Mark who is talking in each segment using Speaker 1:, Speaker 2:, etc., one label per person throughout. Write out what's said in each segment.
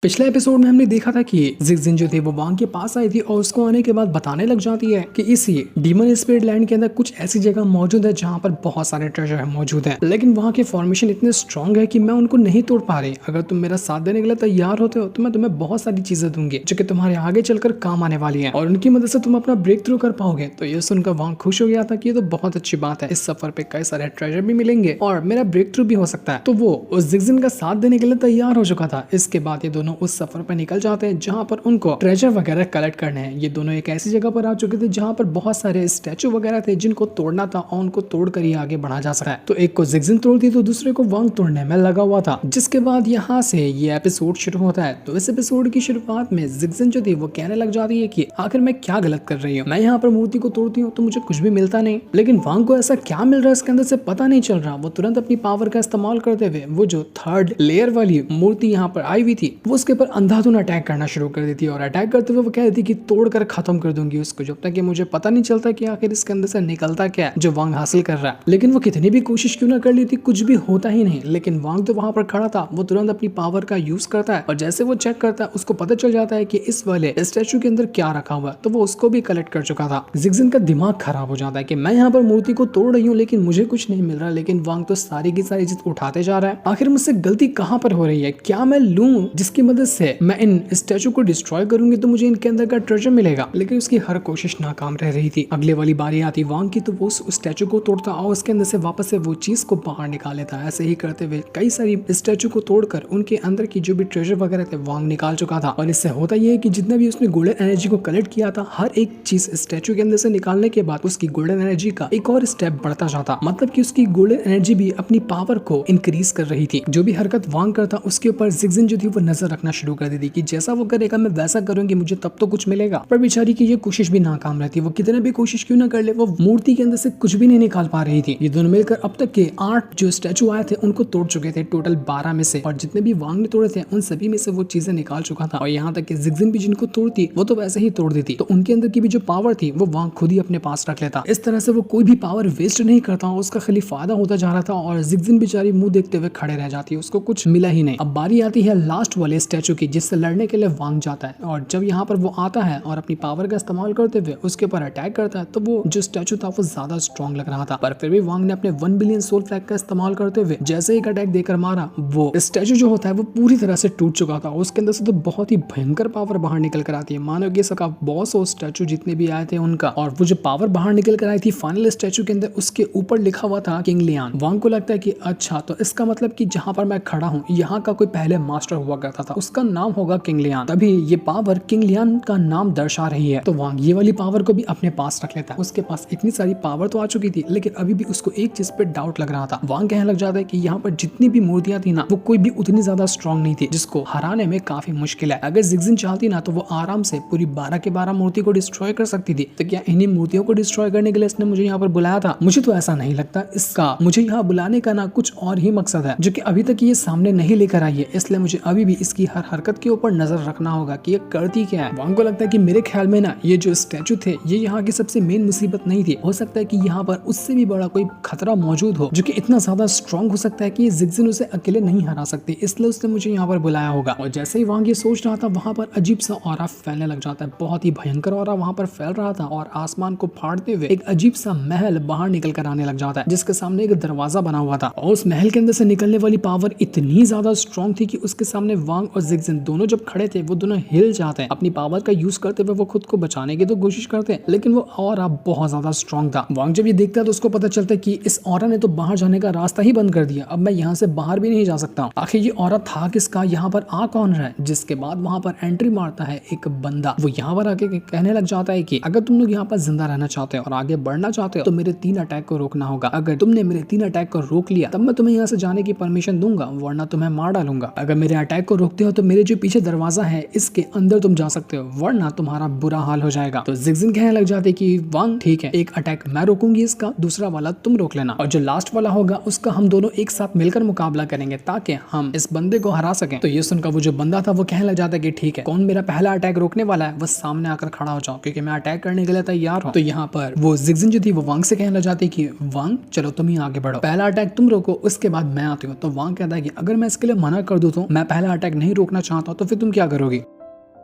Speaker 1: पिछले एपिसोड में हमने देखा था कि जिक्जिन जो थी वो वांग के पास आई थी और उसको आने के बाद बताने लग जाती है कि इसी डीमन स्पिरिट लैंड के अंदर कुछ ऐसी जगह मौजूद है जहां पर बहुत सारे ट्रेजर मौजूद हैं, लेकिन वहां के फॉर्मेशन इतने स्ट्रांग है कि मैं उनको नहीं तोड़ पा रही। अगर तुम मेरा साथ देने के लिए तैयार होते हो तो मैं तुम्हें बहुत सारी चीजें दूंगी जो कि तुम्हारे आगे चलकर काम आने वाली है और उनकी मदद से तुम अपना ब्रेक थ्रू कर पाओगे। तो ये सुनकर वांग खुश हो गया था कि ये तो बहुत अच्छी बात है, इस सफर पे कई सारे ट्रेजर भी मिलेंगे और मेरा ब्रेक थ्रू भी हो सकता है। तो वो उस जिक्जिन का साथ देने के लिए तैयार हो चुका था। इसके बाद ये दोनों उस सफर पर निकल जाते हैं जहां पर उनको ट्रेजर वगैरह कलेक्ट करने हैं। ये दोनों एक ऐसी जगह पर आ चुके थे जहां पर बहुत सारे स्टैचू वगैरह थे जिनको तोड़ना था और उनको तोड़कर ही आगे बढ़ा जा सकता है। तो एक को जिक्जिन तोड़ती तो दूसरे को वांग तोड़ने में लगा हुआ था। जिसके बाद यहाँ से ये एपिसोड शुरू होता है। तो इस एपिसोड की शुरुआत में जिक्जिन जो थी वो कहने लग जाती है कि आखिर मैं क्या गलत कर रही हूँ, मैं यहाँ पर मूर्ति को तोड़ती हूँ तो मुझे कुछ भी मिलता नहीं, लेकिन वांग को ऐसा क्या मिल रहा है इसके अंदर से पता नहीं चल रहा। वो तुरंत अपनी पावर का इस्तेमाल करते हुए वो जो थर्ड लेयर वाली मूर्ति यहाँ पर आई हुई थी वो उसके ऊपर अंधाधुन अटैक करना शुरू कर देती है और अटैक करते हुए वो कह देती कि तोड़कर खत्म कर दूंगी उसको जब तक कि मुझे पता नहीं चलता कि आखिर इसके अंदर से निकलता क्या है जो वांग हासिल कर रहा है। लेकिन वो कितनी भी कोशिश क्यों ना कर ली थी कुछ भी होता ही नहीं। लेकिन वांग तो वहां पर खड़ा था, वो तुरंत अपनी पावर का यूज करता है और जैसे वो चेक करता है उसको पता चल जाता है कि इस वाले स्टैचू के अंदर क्या रखा हुआ है। तो वो उसको भी कलेक्ट कर चुका था। जिक्जिन का दिमाग खराब हो जाता है कि मैं यहाँ पर मूर्ति को तोड़ रही हूँ लेकिन मुझे कुछ नहीं मिल रहा, लेकिन वांग तो सारी की सारी चीज उठाते जा रहा है। आखिर मुझसे गलती कहाँ पर हो रही है, क्या मैं लूं जिसकी मदद से मैं इन स्टैचू को डिस्ट्रॉय करूंगी तो मुझे इनके अंदर का ट्रेजर मिलेगा। लेकिन उसकी हर कोशिश नाकाम रह रही थी। अगले वाली बारी आती वांग की तो वो उस स्टैचू को तोड़ता और उसके अंदर से वापस से वो चीज को बाहर निकाल लेता। ऐसे ही करते हुए कई सारी स्टैचू को तोड़कर उनके अंदर की जो भी ट्रेजर वगैरह थे वांग निकाल चुका था। और इससे होता यह है कि जितना भी उसने गोल्डन एनर्जी को कलेक्ट किया था हर एक चीज स्टैचू के अंदर से निकालने के बाद उसकी गोल्डन एनर्जी का एक और स्टेप बढ़ता जाता, मतलब कि उसकी गोल्डन एनर्जी भी अपनी पावर को इंक्रीज कर रही थी। जो भी हरकत वांग करता उसके ऊपर जिक्जिन जो थी वो नजर रखना शुरू कर देती कि जैसा वो करेगा मैं वैसा करूंगी, मुझे तब तो कुछ मिलेगा। पर बेचारी की ये कोशिश भी नाकाम रहती है। वो कितने भी कोशिश क्यों ना कर ले वो मूर्ति के अंदर से कुछ भी नहीं निकाल पा रही थी। ये दोनों मिलकर अब तक के 8 जो स्टैचू आए थे उनको तोड़ चुके थे, टोटल 12 में से, और जितने भी वांग ने तोड़े थे उन सभी में से वो चीजें निकाल चुका था। और यहाँ तक कि जिक्जिन भी जिनको तोड़ती वो तो वैसे ही तोड़ देती, तो उनके अंदर की भी जो पावर थी वो वांग खुद ही अपने पास रख लेता। इस तरह से वो कोई भी पावर वेस्ट नहीं करता, उसका खाली फायदा होता जा रहा था और जिक्जिन बेचारी मुंह देखते हुए खड़े रह जाती है, उसको कुछ मिला ही नहीं। अब बारी आती है लास्ट वाले स्टैचू की जिससे लड़ने के लिए वांग जाता है। और जब यहाँ पर वो आता है और अपनी पावर का इस्तेमाल करते हुए उसके ऊपर अटैक करता है तो वो जो स्टैचू था वो ज्यादा स्ट्रॉन्ग लग रहा था। पर फिर भी वांग ने अपने 1 बिलियन सोल फ्लैग का इस्तेमाल करते हुए जैसे एक अटैक देकर मारा, वो स्टैचू जो होता है वो पूरी तरह से टूट चुका था। उसके अंदर से तो बहुत ही भयंकर पावर बाहर निकल कर आती है, मानो कि इसका बॉस हो स्टैचू जितने भी आए थे उनका। और वो जो पावर बाहर निकल कर आई थी फाइनल स्टैचू के अंदर उसके ऊपर लिखा हुआ था किंग लियान। वांग को लगता है कि अच्छा तो इसका मतलब कि जहां पर मैं खड़ा हूँ यहाँ का कोई पहले मास्टर हुआ करता था, उसका नाम होगा किंग लियान, तभी ये पावर किंग लियान का नाम दर्शा रही है। तो वांग ये वाली पावर को भी अपने पास रख लेता है। उसके पास इतनी सारी पावर तो आ चुकी थी लेकिन अभी भी उसको एक चीज पे डाउट लग रहा था। वांग कहने लग जाता है कि यहाँ पर जितनी भी मूर्तियां थी ना वो कोई भी उतनी ज्यादा स्ट्रॉन्ग नहीं थी जिसको हराने में काफी मुश्किल है। अगर जिक्जिन चाहती ना तो वो आराम से पूरी 12 के 12 मूर्ति को डिस्ट्रॉय कर सकती थी। तो क्या इन्हीं मूर्तियों को डिस्ट्रॉय करने के लिए इसने मुझे यहाँ पर बुलाया था? मुझे तो ऐसा नहीं लगता। इसका मुझे यहाँ बुलाने का ना कुछ और ही मकसद है जो कि अभी तक ये सामने नहीं लेकर आई है, इसलिए मुझे अभी भी इसकी हर हरकत के ऊपर नजर रखना होगा कि ये करती क्या है। वांग को लगता है कि मेरे ख्याल में ना ये जो स्टैचू थे ये यहाँ की सबसे मेन मुसीबत नहीं थी, हो सकता है कि यहाँ पर उससे भी बड़ा कोई खतरा मौजूद हो जो कि इतना ज्यादा स्ट्रॉन्ग हो सकता है कि ये जिक्जिन उसे अकेले नहीं हरा सकती, इसलिए उसने मुझे यहाँ पर बुलाया होगा। और जैसे ही वांग ये सोच रहा था वहां पर अजीब सा ऑरा फैलने लग जाता है, बहुत ही भयंकर ऑरा वहां पर फैल रहा था और आसमान को फाड़ते हुए एक अजीब सा महल बाहर निकल कर आने लग जाता है जिसके सामने एक दरवाजा बना हुआ था। और उस महल के अंदर से निकलने वाली पावर इतनी ज्यादा स्ट्रॉन्ग थी कि उसके सामने वांग और जिक्जिन दोनों जब खड़े थे वो दोनों हिल जाते हैं। अपनी पावर का यूज करते हुए वो खुद को बचाने की तो कोशिश करते हैं लेकिन वो ऑरा बहुत ज्यादा स्ट्रॉन्ग था। वांग जब ये देखता है तो उसको पता चलता है कि इस ऑरा ने तो बाहर जाने का रास्ता ही बंद कर दिया, अब मैं यहाँ से बाहर भी नहीं जा सकता हूँ। आखिर ये ऑरा था किसका, यहाँ पर आ कौन रहा है? जिसके बाद वहां पर एंट्री मारता है एक बंदा। वो यहाँ पर आके कहने लग जाता है कि अगर तुम लोग यहाँ पर जिंदा रहना चाहते हो और आगे बढ़ना चाहते हो तो मेरे 3 अटैक को रोकना होगा। अगर तुमने मेरे 3 अटैक को रोक लिया तब मैं तुम्हें यहाँ से जाने की परमिशन दूंगा, वरना तुम्हें मार डालूंगा। अगर मेरे अटैक को रोकते हो तो मेरे जो पीछे दरवाजा है इसके अंदर तुम जा सकते हो, वरना तुम्हारा बुरा हाल हो जाएगा। तो जिक्जिन कहने लग जाते कि वांग ठीक है, एक अटैक मैं रोकूंगी इसका, दूसरा वाला तुम रोक लेना, और जो लास्ट वाला होगा उसका हम दोनों एक साथ मिलकर मुकाबला करेंगे ताकि हम इस बंदे को हरा सकें। तो ये सुनकर वो जो बंदा था वो कहने लग जाता है कि ठीक है, कौन मेरा पहला अटैक रोकने वाला है बस सामने आकर खड़ा हो जाओ क्योंकि मैं अटैक करने के लिए तैयार हूँ। तो यहाँ पर वो जिक्जिन जो थी वो वांग से कहने लग जाती कि वांग चलो तुम ही आगे बढ़ो, पहला अटैक तुम रोको उसके बाद मैं आती हूँ। तो वांग कहता है कि अगर मैं इसके लिए मना कर दूं तो मैं पहला अटैक नहीं नहीं रोकना चाहता तो फिर तुम क्या करोगी?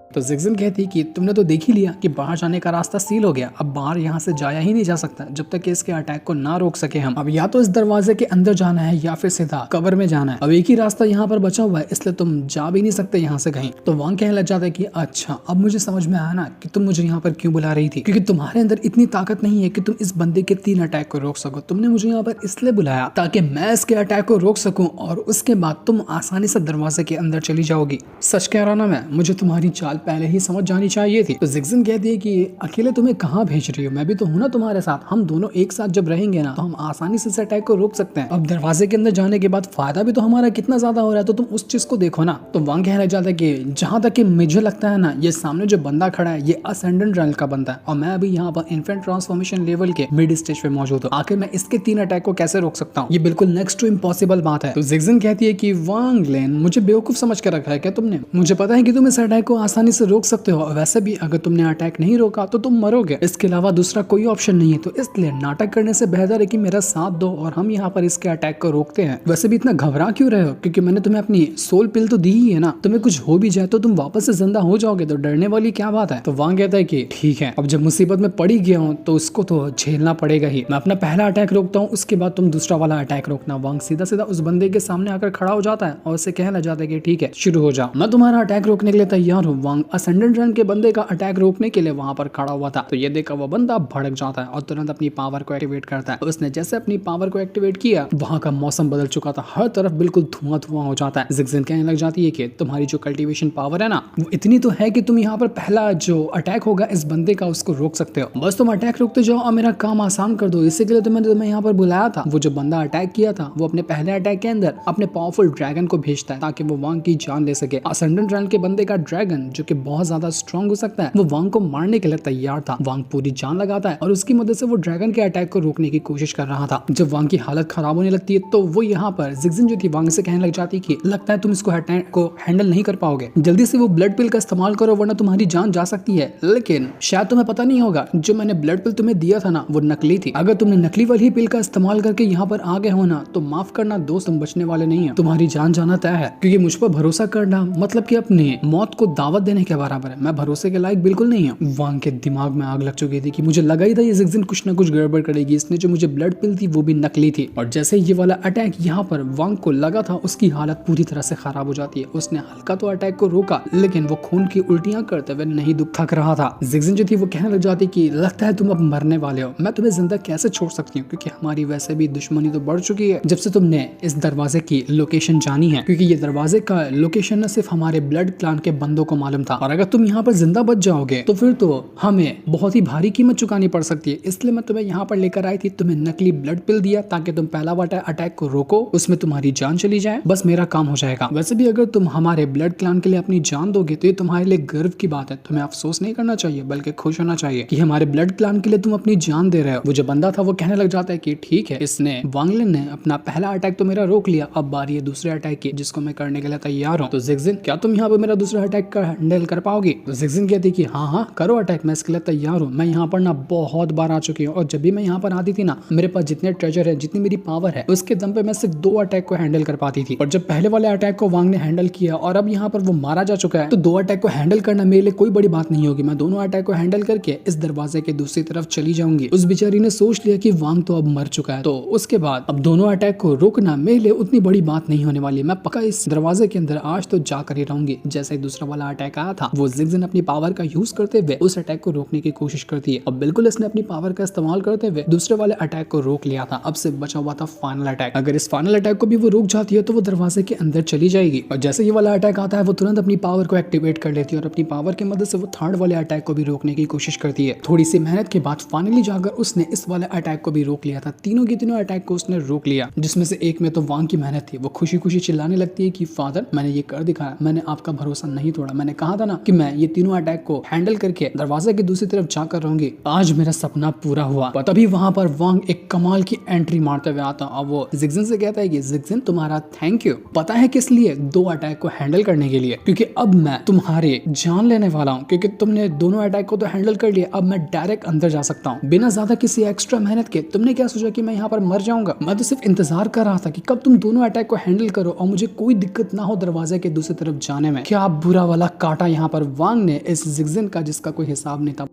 Speaker 1: तो जिगजिन कहती कि तुमने तो देख ही लिया कि बाहर जाने का रास्ता सील हो गया, अब बाहर यहाँ से जाया ही नहीं जा सकता जब तक कि इसके अटैक को ना रोक सके हम। अब या तो इस दरवाजे के अंदर जाना है या फिर सीधा कवर में जाना है। अब एक ही रास्ता यहाँ पर बचा हुआ है, इसलिए तुम जा भी नहीं सकते यहाँ से कहीं। तो वांग कहने लग जाता है कि अच्छा अब मुझे समझ में आया ना कि तुम मुझे यहाँ पर क्यों बुला रही थी, क्योंकि तुम्हारे अंदर इतनी ताकत नहीं है कि तुम इस बंदे के 3 अटैक को रोक सको। तुमने मुझे यहाँ पर इसलिए बुलाया ताकि मैं इसके अटैक को रोक सकूं और उसके बाद तुम आसानी से दरवाजे के अंदर चली जाओगी। सच कह रहा ना मैं, मुझे तुम्हारी चाल पहले ही समझ जानी चाहिए थी। तो जिगजिन कहती है कि अकेले तुम्हें कहाँ भेज रही हो, मैं भी तो हूं ना तुम्हारे साथ। हम दोनों एक साथ जब रहेंगे ना तो हम आसानी से इस अटैक को रोक सकते हैं। अब दरवाजे के अंदर जाने के बाद फायदा भी तो हमारा कितना ज्यादा हो रहा है, तो तुम उस चीज को देखो ना। तो वांग कहने लग जाता है कि जहां तक कि मुझे लगता है ना, ये सामने जो बंदा खड़ा है ये असेंडेंट रैंक का बंदा है और मैं अभी यहाँ पर इन्फेंट ट्रांसफॉर्मेशन लेवल के मिड स्टेज पे मौजूद हूँ। आखिर मैं इसके 3 अटैक को कैसे रोक सकता हूँ? ये बिल्कुल नेक्स्ट टू इम्पॉसिबल बात है। तो जिगजिन कहती है कि वांग लेन, मुझे बेवकूफ समझ के रखा है क्या तुमने? मुझे पता है कि तुम इस अटैक को आसानी से रोक सकते हो, वैसे भी अगर तुमने अटैक नहीं रोका तो तुम मरोगे, इसके अलावा दूसरा कोई ऑप्शन नहीं है। तो इसलिए नाटक करने से बेहतर है कि मेरा साथ दो और हम यहाँ पर इसके अटैक को रोकते हैं। वैसे भी इतना घबरा क्यों रहे हो? क्योंकि मैंने तुम्हें अपनी सोल पिल तो दी ही है ना, तुम्हें कुछ हो भी जाए तो तुम वापस से जिंदा हो जाओगे, तो डरने वाली क्या बात है? तो वांग कहता है कि ठीक है, अब जब मुसीबत में पड़ी गया हूँ तो उसको तो झेलना पड़ेगा ही। मैं अपना पहला अटैक रोकता हूँ, उसके बाद तुम दूसरा वाला अटैक रोकना। वांग सीधा सीधा उस बंदे के सामने आकर खड़ा हो जाता है और उसे कहने लग जाता है कि ठीक है, शुरू हो जाओ, मैं तुम्हारा अटैक रोकने के लिए तैयार हूँ। वांग असेंडेंट रैंक के बंदे का अटैक रोकने के लिए वहां पर खड़ा हुआ था। तो ये देखा वो बंदा भड़क जाता है और तुरंत अपनी पावर को एक्टिवेट करता है। उसने जैसे अपनी पावर को एक्टिवेट किया, वहां का मौसम बदल चुका था, हर तरफ बिल्कुल धुआं धुआं हो जाता है। जिगजिन कहने लग जाती है कि तुम्हारी जो कल्टीवेशन पावर है ना, वो इतनी तो है कि तुम यहाँ पर पहला जो अटैक होगा इस बंदे का उसको रोक सकते हो। बस तुम अटैक रोकते जाओ और मेरा काम आसान कर दो। इसी के लिए तो मैंने तुम्हें यहाँ पर बुलाया था। वो जो बंदा अटैक किया था वो अपने पहले अटैक के अंदर अपने पावरफुल ड्रैगन को भेजता है ताकि वो वांग की जान ले सके। असेंडेंट रैंक के बंदे का ड्रैगन जो कि बहुत ज्यादा स्ट्रॉन्ग हो सकता है, वो वांग को मारने के लिए तैयार था। वांग पूरी जान लगाता है और उसकी मदद से वो ड्रैगन के अटैक को रोकने की कोशिश कर रहा था। जब वांग की हालत खराब होने लगती है तो वो यहाँ पर जिगजिन जो थी वांग से कहने लग जाती है कि लगता है तुम इसको अटैक को हैंडल नहीं कर पाओगे, जल्दी से वो ब्लड पिल का इस्तेमाल करो वरना तुम्हारी जान जा सकती है। लेकिन शायद तुम्हें पता नहीं होगा, जो मैंने ब्लड पिल तुम्हें दिया था ना वो नकली थी। अगर तुमने नकली वाली पिल का इस्तेमाल करके यहाँ पर आ गए हो ना तो माफ करना दोस्त, तुम बचने वाले नहीं है, तुम्हारी जान जाना तय है। क्योंकि मुझ पर भरोसा करना मतलब कि अपनी मौत को दावत देने के बराबर है। मैं भरोसे के लायक बिल्कुल नहीं हूँ। वांग के दिमाग में आग लग चुकी थी कि मुझे लगा ही था ये जिगजिन कुछ ना कुछ गड़बड़ करेगी। इसने जो मुझे ब्लड पिल थी वो भी नकली थी। और जैसे ये वाला अटैक यहाँ पर वांग को लगा था, उसकी हालत पूरी तरह से खराब हो जाती है। उसने हल्का तो अटैक को रोका लेकिन वो खून की उल्टियां करते हुए नहीं दुख थक रहा था। जिगजिन जो थी वो कहने लग जाती कि लगता है तुम अब मरने वाले हो, मैं तुम्हें जिंदा कैसे छोड़ सकती हूँ, क्योंकि हमारी वैसे भी दुश्मनी तो बढ़ चुकी है जब से तुमने इस दरवाजे की लोकेशन जानी है। क्योंकि ये दरवाजे का लोकेशन न सिर्फ हमारे ब्लड क्लान के बंदों को मालूम था और अगर तुम यहाँ पर जिंदा बच जाओगे तो फिर तो हमें बहुत ही भारी कीमत चुकानी पड़ सकती है। इसलिए मैं तुम्हें यहाँ पर लेकर आई थी, तुम्हें नकली ब्लड पिल दिया ताकि तुम पहला वाला अटैक को रोको, उसमें तुम्हारी जान चली जाए, बस मेरा काम हो जाएगा। वैसे भी अगर तुम हमारे ब्लड क्लान के लिए अपनी जान दोगे तो ये तुम्हारे लिए गर्व की बात है। तुम्हें अफसोस नहीं करना चाहिए बल्कि खुश होना चाहिए कि हमारे ब्लड क्लान के लिए तुम अपनी जान दे रहे हो। वो जो बंदा था वो कहने लग जाता है कि ठीक है, इसने वांग लिन ने अपना पहला अटैक तो मेरा रोक लिया, अब बारी है दूसरे अटैक की जिसको मैं करने के लिए तैयार हूँ। तो जिगजिन, क्या तुम यहाँ पर मेरा दूसरा अटैक का हैंडल कर पाओगे? तो जिगजिन कहती कि हाँ हाँ करो अटैक, मैं इसके लिए तैयार हूँ। मैं यहाँ पर ना बहुत बार आ चुकी हूँ और जब भी मैं यहाँ पर आती थी ना, मेरे पास जितने ट्रेजर है, जितनी मेरी पावर है, उसके दम पे मैं सिर्फ 2 अटैक को हैंडल कर पाती थी। और जब पहले वाले अटैक को वांग ने हैंडल किया और अब यहाँ पर वो मारा जा चुका है, तो 2 अटैक को हैंडल करना मेरे लिए कोई बड़ी बात नहीं होगी। मैं दोनों अटैक को हैंडल करके इस दरवाजे के दूसरी तरफ चली जाऊंगी। उस बेचारी ने सोच लिया कि वांग तो अब मर चुका है, तो उसके बाद अब दोनों अटैक को रोकना मेरे लिए उतनी बड़ी बात नहीं होने वाली है। मैं पक्का इस दरवाजे के अंदर आज तो जाकर ही रहूंगी। जैसे ही दूसरा वाला अटैक आया था, वो जिगजिन अपनी पावर का यूज करते हुए उस अटैक को रोकने की कोशिश करती है और बिल्कुल इसने अपनी पावर का इस्तेमाल करते हुए दूसरे वाले अटैक को रोक लिया था। अब से बचा हुआ था फाइनल अटैक। अगर इस फाइनल अटैक को भी वो रोक जाती है तो वो दरवाजे के अंदर चली जाएगी। और जैसे ये वाला अटैक आता है वो तुरंत अपनी पावर को एक्टिवेट कर लेती है और अपनी पावर की मदद से वो थर्ड वाले अटैक को भी रोकने की कोशिश करती है। थोड़ी सी मेहनत के बाद फाइनली जाकर उसने इस वाले अटैक को भी रोक लिया था। तीनों के तीनों अटैक को उसने रोक लिया, जिसमें से एक में तो वांग की मेहनत थी। वो खुशी खुशी चिल्लाने लगती है कि फादर, मैंने ये कर दिखाया, मैंने आपका भरोसा नहीं तोड़ा। मैंने कहा कहा था ना कि मैं ये तीनों अटैक को हैंडल करके दरवाजे की दूसरी तरफ जाकर रहूंगी, आज मेरा सपना पूरा हुआ। तभी वहां पर वांग एक कमाल की एंट्री मारते हुए आता और वो जिगजिन से कहता है कि जिगजिन तुम्हारा थैंक यू। पता है किस लिए? 2 अटैक को हैंडल करने के लिए, क्योंकि अब मैं तुम्हारे जान लेने वाला हूँ, क्योंकि तुमने दोनों अटैक को तो हैंडल कर लिया, अब मैं डायरेक्ट अंदर जा सकता हूँ बिना ज्यादा किसी एक्स्ट्रा मेहनत के। तुमने क्या सोचा कि मैं यहाँ पर मर जाऊंगा? मैं तो सिर्फ इंतजार कर रहा था कि कब तुम दोनों अटैक को हैंडल करो और मुझे कोई दिक्कत ना हो दरवाजे के दूसरी तरफ जाने में। क्या बुरा वाला काटा यहाँ पर वांग ने इस जिगजिन का, जिसका कोई हिसाब नहीं था।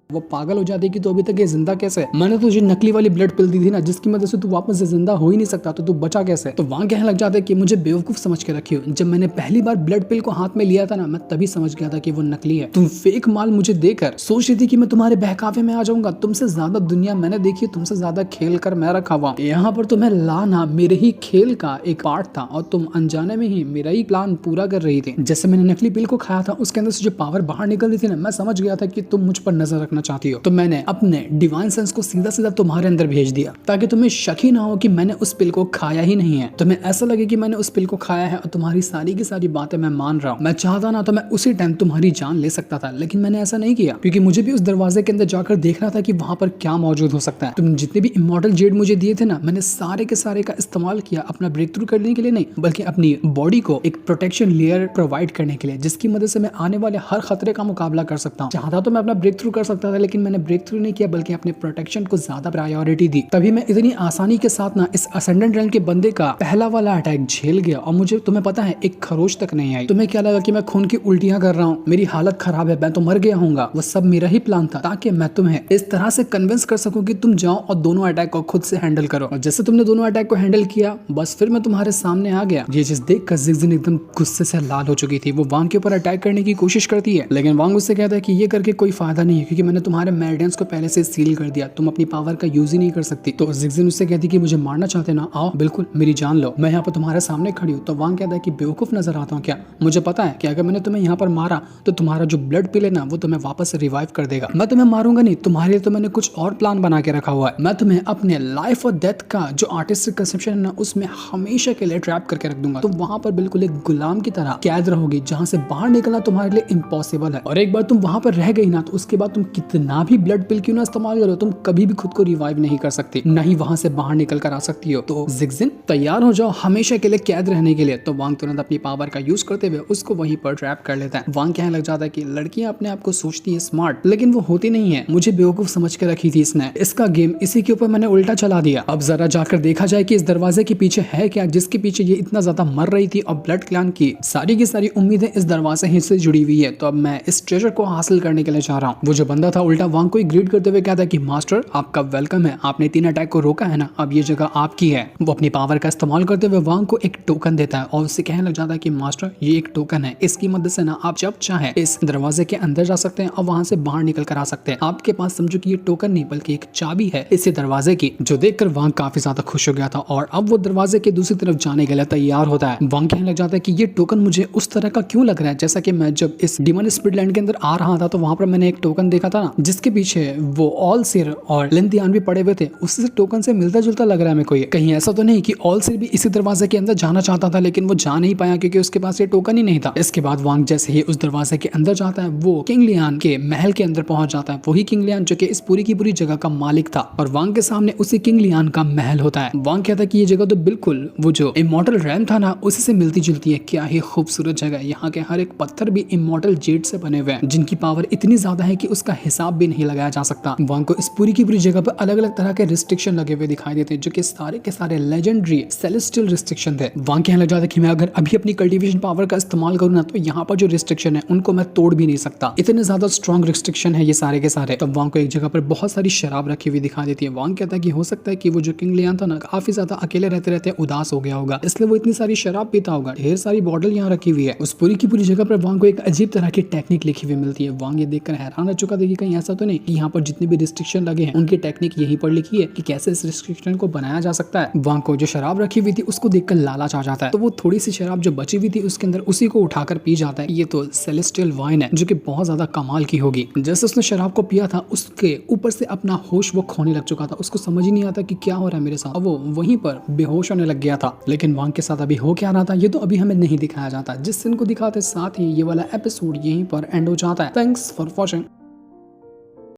Speaker 1: वो पागल हो जाती कि तो अभी तक ये जिंदा कैसे? मैंने तुझे नकली वाली ब्लड पिल दी थी ना, जिसकी मदद से तू वापस से जिंदा हो ही नहीं सकता, तो तू बचा कैसे? तो वहां कहने लग जाता है कि मुझे बेवकूफ समझ के रखी हो। जब मैंने पहली बार ब्लड पिल को हाथ में लिया था ना, मैं तभी समझ गया था कि वो नकली है। तुम फेक माल मुझे देकर सोच रही थी कि मैं तुम्हारे बहकावे में आ जाऊंगा। तुमसे ज्यादा दुनिया मैंने देखी, तुमसे ज्यादा खेल कर मैं रखा हुआ। यहाँ पर तुम्हें लाना मेरे ही खेल का एक पार्ट था और तुम अनजाने में ही मेरा ही प्लान पूरा कर रही थी। जैसे मैंने नकली पिल को खाया था, उसके अंदर से जो पावर बाहर निकल रही थी ना, मैं समझ गया था कि तुम मुझ पर नजर रखना चाहती हो। तो मैंने अपने डिवाइन सेंस को सीधा सीधा तुम्हारे अंदर भेज दिया, ताकि तुम्हें शक ही ना हो कि मैंने उस पिल को खाया ही नहीं है। तुम्हें ऐसा लगे कि मैंने उस पिल को खाया है और तुम्हारी सारी की सारी बातें मैं मान रहा हूँ। मैं चाहता ना तो मैं उसी टाइम तुम्हारी जान ले सकता था, लेकिन मैंने ऐसा नहीं किया, क्योंकि मुझे भी उस दरवाजे के अंदर जाकर देखना था कि वहां पर क्या मौजूद हो सकता है। तुम जितने भी इमॉर्टल जेड मुझे दिए थे ना, मैंने सारे के सारे का इस्तेमाल किया अपना ब्रेक थ्रू करने के लिए नहीं, बल्कि अपनी बॉडी को एक प्रोटेक्शन लेयर प्रोवाइड करने के लिए, जिसकी मदद से मैं आने वाले हर खतरे का मुकाबला कर सकता हूँ। चाहता तो मैं अपना ब्रेक थ्रू कर सकता था, लेकिन मैंने ब्रेक थ्रू नहीं किया, बल्कि अपने प्रोटेक्शन को ज्यादा प्रायोरिटी दी। तभी मैं इतनी आसानी के साथ ना इस असेंडेंट रेल्म के बंदे का पहला वाला अटैक झेल गया और मुझे, तुम्हें पता है, एक खरोच तक नहीं आई। तुम्हें क्या लगा कि मैं खून की उल्टियां कर रहा हूँ, मेरी हालत खराब है, मैं तो मर गया हूँगा? वो सब मेरा ही प्लान था, ताकि मैं तुम्हें इस तरह से कन्विंस कर सकूं कि तुम जाओ और दोनों अटैक को खुद से हैंडल करो। और जैसे तुमने दोनों अटैक को हैंडल किया, बस फिर मैं तुम्हारे सामने आ गया। ये चीज देखकर जिगजिन एकदम गुस्से से लाल हो चुकी थी। वो वांग के ऊपर अटैक करने की कोशिश करती है, लेकिन वांग उससे कहता है कि ये करके कोई फायदा नहीं है, क्योंकि मैंने तुम्हारे मेरिडियंस को पहले से सील कर दिया, तुम अपनी पावर का यूज ही नहीं कर सकती। तो जिगजिन उससे कहती कि मुझे मारना चाहते ना, आओ बिल्कुल मेरी जान लो, मैं यहाँ पर तुम्हारे सामने खड़ी हूँ। तो वांग कहता है कि बेवकूफ नजर आता हूँ क्या? मुझे पता है कि अगर मैंने तुम्हें यहाँ पर मारा तो तुम्हारा जो ब्लड पिल है ना, वो तुम्हें वापस से रिवाइव कर देगा। मैं तुम्हें मारूंगा नहीं, तुम्हारे लिए तो मैंने कुछ और प्लान बना के रखा हुआ है। मैं तुम्हें अपने लाइफ और डेथ का जो आर्टिस्टिक कंसेप्शन है ना, उसमें हमेशा के लिए ट्रैप करके रख दूंगा। तुम वहां पर बिल्कुल एक गुलाम की तरह कैद रहोगी, जहां से बाहर निकलना तुम्हारे लिए इम्पॉसिबल है। और एक बार तुम वहां पर रह गई ना, तो उसके बाद तुम कितना भी ब्लड पिल क्यों ना इस्तेमाल करो, तुम कभी भी खुद को रिवाइव नहीं कर सकती, नहीं वहां से बाहर निकल कर आ सकती हो। तो जिगजिन तैयार हो जाओ हमेशा के लिए कैद रहने के लिए। तो वांग तुरंत अपनी पावर का यूज करते हुए उसको वहीं पर ट्रैप कर लेता है। वांग कहने लग जाता है कि लड़कियां अपने आप को सोचती है स्मार्ट, लेकिन वो होती नहीं है। मुझे बेवकूफ समझ के रखी थी इसने, इसका गेम इसी के ऊपर मैंने उल्टा चला दिया। अब जरा जाकर देखा जाए कि इस दरवाजे के पीछे है क्या, जिसके पीछे ये इतना ज्यादा मर रही थी। और ब्लड क्लैन की सारी उम्मीदें इस दरवाजे ही से जुड़ी हुई है। तो अब मैं इस ट्रेजर को हासिल करने के लिए चाह रहा हूँ। वो जो बंदा था उल्टा वांग को ग्रीट करते हुए कहता है कि मास्टर आपका वेलकम है, आपने 3 अटैक को रोका है ना, अब ये जगह आपकी है। वो अपनी पावर का इस्तेमाल करते हुए वांग को एक टोकन देता है और उससे कहने लग जाता है कि मास्टर ये एक टोकन है, इसकी मदद से ना आप जब चाहे इस दरवाजे के अंदर जा सकते हैं और वहां से बाहर निकल कर आ सकते हैं। आपके पास समझो कि ये टोकन नहीं बल्कि एक चाबी है इसी दरवाजे की। जो देखकर वांग काफी ज्यादा खुश हो गया था और अब वो दरवाजे के दूसरी तरफ जाने के लिए तैयार होता है। वांग कहने लग जाता है कि ये टोकन मुझे उस तरह का क्यों लग रहा है, जैसा कि मैं जब इस डीमन स्पिरिट लैंड के अंदर आ रहा था तो वहां पर मैंने एक टोकन देखा था ना, जिसके पीछे वो ऑल सिर और लिंदियान भी पड़े हुए थे। उससे टोकन से मिलता जुलता लग रहा है मेरे को। ये कहीं ऐसा तो नहीं कि ऑल सिर भी इसी दरवाजे के अंदर जाना चाहता था, लेकिन वो जा नहीं पाया क्योंकि उसके पास ये टोकन ही नहीं था। इसके बाद वांग जैसे ही उस दरवाजे के अंदर जाता है, वो किंग लियान के महल के अंदर पहुंच जाता है। वही किंग लियान जो कि इस पूरी की पूरी जगह का मालिक था और वांग के सामने उसी किंग लियान का महल होता है। वांग कहता है कि ये जगह तो बिल्कुल वो जो इमॉर्टल रैम था ना, उसी से मिलती जुलती है। क्या ही खूबसूरत जगह, यहाँ के हर एक पत्थर भी इमॉर्टल जेड से बने हुए हैं, जिनकी पावर इतनी ज्यादा है कि उसका हिसाब भी नहीं लगाया जा सकता। वांग को इस पूरी की पूरी जगह पर अलग अलग तरह के रिस्ट्रिक्शन लगे हुए दिखाई देते हैं, जो कि सारे के सारे लेजेंडरी सेलेस्टियल रिस्ट्रिक्शन थे। वांग कहने लग जाता है कि मैं अगर अभी अपनी कल्टीवेशन पावर का इस्तेमाल करूँ ना, तो यहाँ पर जो रिस्ट्रिक्शन है उनको मैं तोड़ भी नहीं सकता। इतने ज्यादा स्ट्रॉन्ग रिस्ट्रिक्शन है ये सारे के सारे। तब वांग को एक जगह पर बहुत सारी शराब रखी हुई दिखाई देती है। वांग कहता है कि हो सकता है कि वो जो किंग लियान था ना, काफी ज्यादा अकेले रहते रहते उदास हो गया होगा, इसलिए वो इतनी सारी शराब पीता होगा। ढेर सारी बॉटल यहाँ रखी हुई है। उस पूरी की पूरी जगह पर वांग को एक अजीब तरह की टेक्निक लिखी हुई मिलती है। वांग ये देखकर हैरान रह चुका था कि कहीं ऐसा तो नहीं कि यहाँ पर जितने भी रिस्ट्रिक्शन लगे हैं उनकी टेक्निक यहीं पर लिखी है कि कैसे इस रिस्ट्रिक्शन को बनाया जा सकता है। वहां को जो शराब रखी हुई थी उसको देखकर लालच आ जाता है, तो वो थोड़ी सी शराब जो बची हुई थी उसके अंदर उसी को उठाकर पी जाता है। ये तो सेलेस्टियल वाइन है जो कि बहुत ज्यादा कमाल की होगी। जैसे उसने शराब को पिया था उसके ऊपर से अपना होश वो खोने लग चुका था, उसको समझ ही नहीं आता कि क्या हो रहा है मेरे साथ। वो वहीं पर बेहोश होने लग गया था। लेकिन वांग के साथ अभी हो क्या रहा था ये तो अभी हमें नहीं दिखाया जाता। जिस सीन को दिखाते साथ ही ये वाला एपिसोड यहीं पर एंड हो जाता है। Thanks for watching.